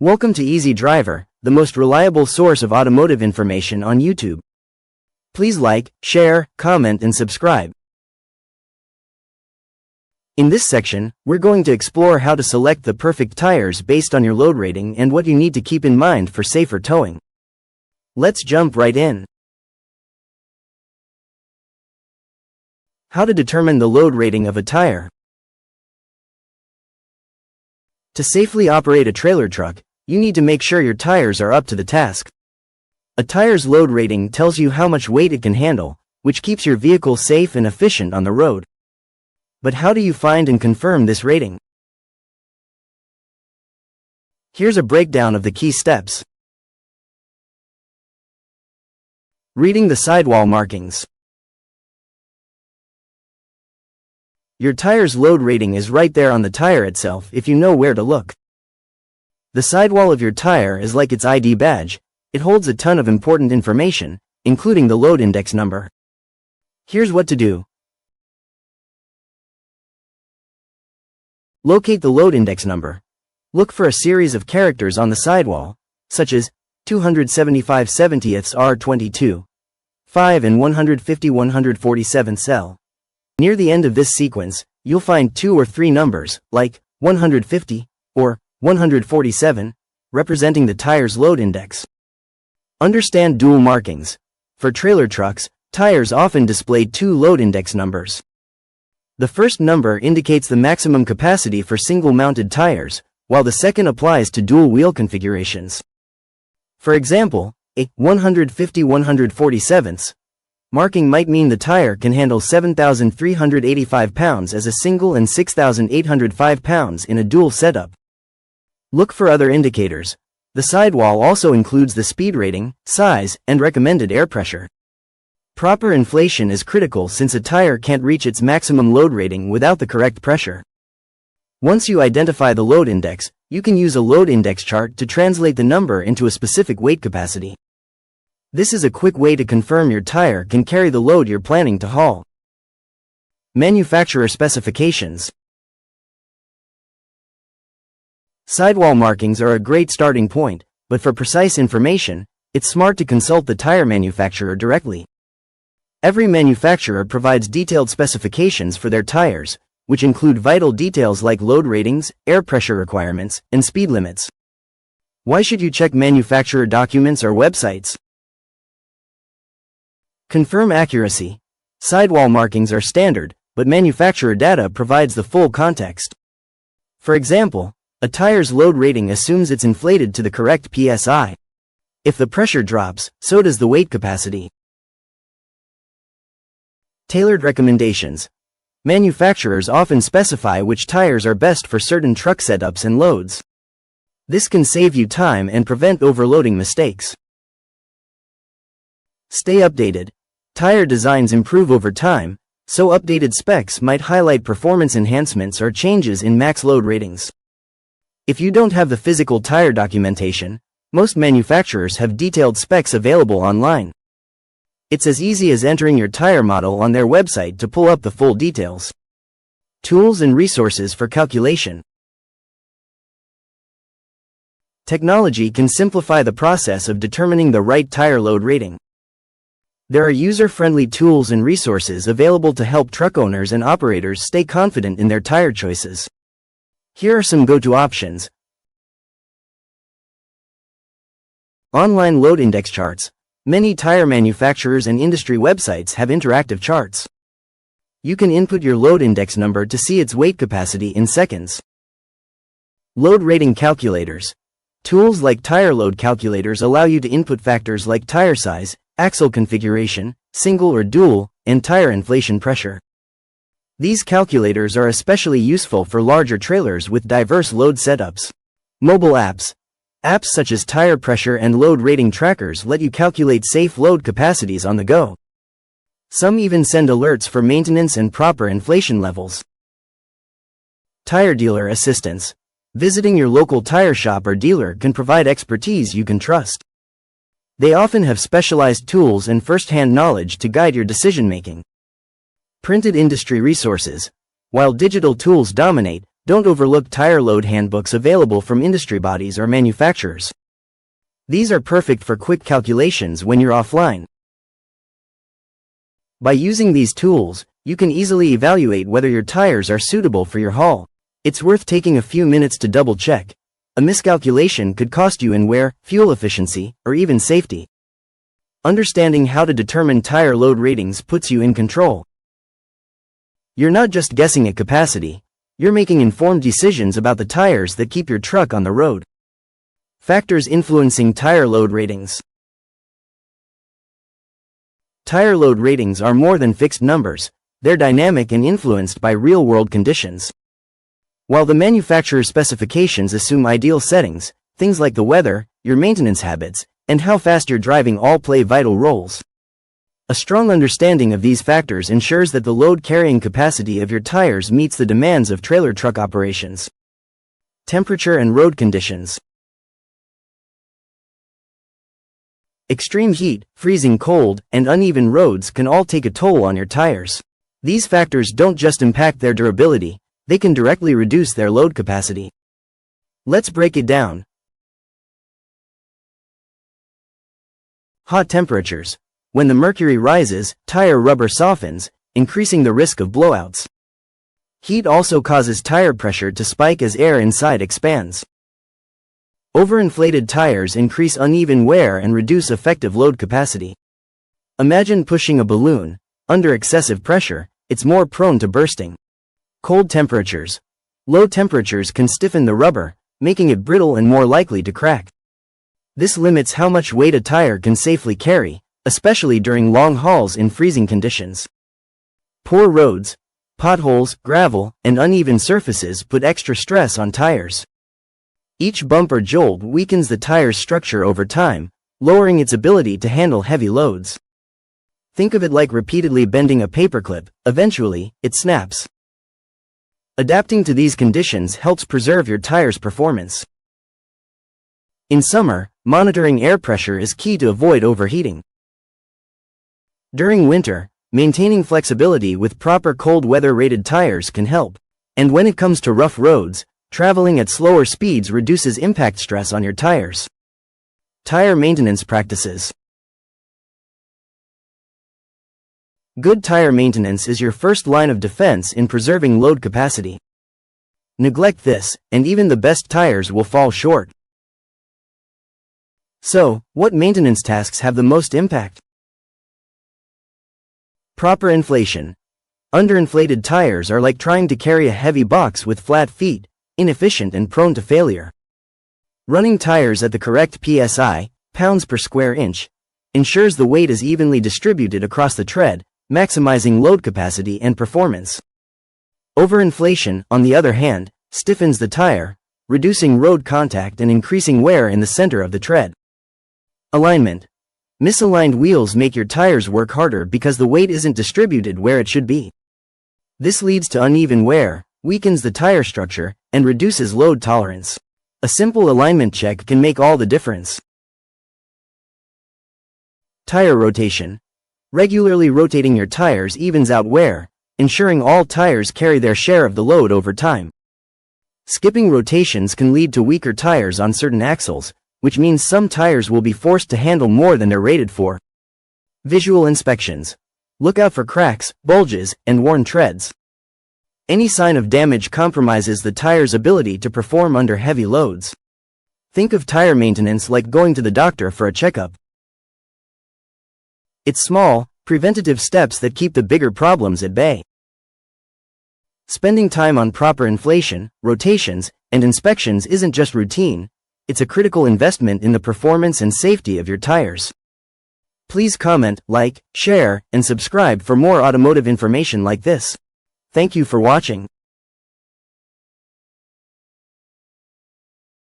Welcome to Easy Driver, the most reliable source of automotive information on YouTube. Please like, share, comment, and subscribe. In this section, we're going to explore how to select the perfect tires based on your load rating and what you need to keep in mind for safer towing. Let's jump right in. How to determine the load rating of a tire. To safely operate a trailer truck, you need to make sure your tires are up to the task. A tire's load rating tells you how much weight it can handle, which keeps your vehicle safe and efficient on the road. But how do you find and confirm this rating? Here's a breakdown of the key steps. Reading the sidewall markings. Your tire's load rating is right there on the tire itself if you know where to look. The sidewall of your tire is like its ID badge. It holds a ton of important information, including the load index number. Here's what to do. Locate the load index number. Look for a series of characters on the sidewall, such as 275/70ths R22, 5 and 150/147 cell. Near the end of this sequence, you'll find 2 or 3 numbers, like 150 or 147, representing the tire's load index. Understand dual markings. For trailer trucks, tires often display 2 load index numbers. The first number indicates the maximum capacity for single-mounted tires, while the second applies to dual-wheel configurations. For example, a 150/147 marking might mean the tire can handle 7,385 pounds as a single and 6,805 pounds in a dual setup. Look for other indicators. The sidewall also includes the speed rating, size, and recommended air pressure. Proper inflation is critical since a tire can't reach its maximum load rating without the correct pressure. Once you identify the load index, you can use a load index chart to translate the number into a specific weight capacity. This is a quick way to confirm your tire can carry the load you're planning to haul. Manufacturer specifications. Sidewall markings are a great starting point, but for precise information, it's smart to consult the tire manufacturer directly. Every manufacturer provides detailed specifications for their tires, which include vital details like load ratings, air pressure requirements, and speed limits. Why should you check manufacturer documents or websites? Confirm accuracy. Sidewall markings are standard, but manufacturer data provides the full context. For example, a tire's load rating assumes it's inflated to the correct PSI. If the pressure drops, so does the weight capacity. Tailored recommendations. Manufacturers often specify which tires are best for certain truck setups and loads. This can save you time and prevent overloading mistakes. Stay updated. Tire designs improve over time, so updated specs might highlight performance enhancements or changes in max load ratings. If you don't have the physical tire documentation, most manufacturers have detailed specs available online. It's as easy as entering your tire model on their website to pull up the full details. Tools and resources for calculation. Technology can simplify the process of determining the right tire load rating. There are user-friendly tools and resources available to help truck owners and operators stay confident in their tire choices. Here are some go-to options. Online load index charts. Many tire manufacturers and industry websites have interactive charts. You can input your load index number to see its weight capacity in seconds. Load rating calculators. Tools like tire load calculators allow you to input factors like tire size, axle configuration, single or dual, and tire inflation pressure. These calculators are especially useful for larger trailers with diverse load setups. Mobile apps. Apps such as tire pressure and load rating trackers let you calculate safe load capacities on the go. Some even send alerts for maintenance and proper inflation levels. Tire dealer assistance. Visiting your local tire shop or dealer can provide expertise you can trust. They often have specialized tools and first-hand knowledge to guide your decision-making. Printed industry resources. While digital tools dominate, Don't overlook tire load handbooks available from industry bodies or manufacturers. These are perfect for quick calculations when you're offline. By using these tools, you can easily evaluate whether your tires are suitable for your haul. It's worth taking a few minutes to double-check. A miscalculation could cost you in wear, fuel efficiency, or even safety. Understanding how to determine tire load ratings puts you in control. You're not just guessing at capacity, you're making informed decisions about the tires that keep your truck on the road. Factors influencing tire load ratings. Tire load ratings are more than fixed numbers, they're dynamic and influenced by real-world conditions. While the manufacturer's specifications assume ideal settings, things like the weather, your maintenance habits, and how fast you're driving all play vital roles. A strong understanding of these factors ensures that the load-carrying capacity of your tires meets the demands of trailer truck operations. Temperature and road conditions. Extreme heat, freezing cold, and uneven roads can all take a toll on your tires. These factors don't just impact their durability, they can directly reduce their load capacity. Let's break it down. Hot temperatures. When the mercury rises, tire rubber softens, increasing the risk of blowouts. Heat also causes tire pressure to spike as air inside expands. Overinflated tires increase uneven wear and reduce effective load capacity. Imagine pushing a balloon. Under excessive pressure, it's more prone to bursting. Cold temperatures. Low temperatures can stiffen the rubber, making it brittle and more likely to crack. This limits how much weight a tire can safely carry, especially during long hauls in freezing conditions. Poor roads, potholes, gravel, and uneven surfaces put extra stress on tires. Each bump or jolt weakens the tire's structure over time, lowering its ability to handle heavy loads. Think of it like repeatedly bending a paperclip, eventually, it snaps. Adapting to these conditions helps preserve your tire's performance. In summer, monitoring air pressure is key to avoid overheating. During winter, maintaining flexibility with proper cold weather-rated tires can help. And when it comes to rough roads, traveling at slower speeds reduces impact stress on your tires. Tire maintenance practices. Good tire maintenance is your first line of defense in preserving load capacity. Neglect this, and even the best tires will fall short. So, what maintenance tasks have the most impact? Proper inflation. Underinflated tires are like trying to carry a heavy box with flat feet, inefficient and prone to failure. Running tires at the correct PSI, pounds per square inch, ensures the weight is evenly distributed across the tread, maximizing load capacity and performance. Overinflation, on the other hand, stiffens the tire, reducing road contact and increasing wear in the center of the tread. Alignment. Misaligned wheels make your tires work harder because the weight isn't distributed where it should be. This leads to uneven wear, weakens the tire structure, and reduces load tolerance. A simple alignment check can make all the difference. Tire rotation. Regularly rotating your tires evens out wear, ensuring all tires carry their share of the load over time. Skipping rotations can lead to weaker tires on certain axles, which means some tires will be forced to handle more than they're rated for. Visual inspections. Look out for cracks, bulges, and worn treads. Any sign of damage compromises the tire's ability to perform under heavy loads. Think of tire maintenance like going to the doctor for a checkup. It's small, preventative steps that keep the bigger problems at bay. Spending time on proper inflation, rotations, and inspections isn't just routine, it's a critical investment in the performance and safety of your tires. Please comment, like, share, and subscribe for more automotive information like this. Thank you for watching.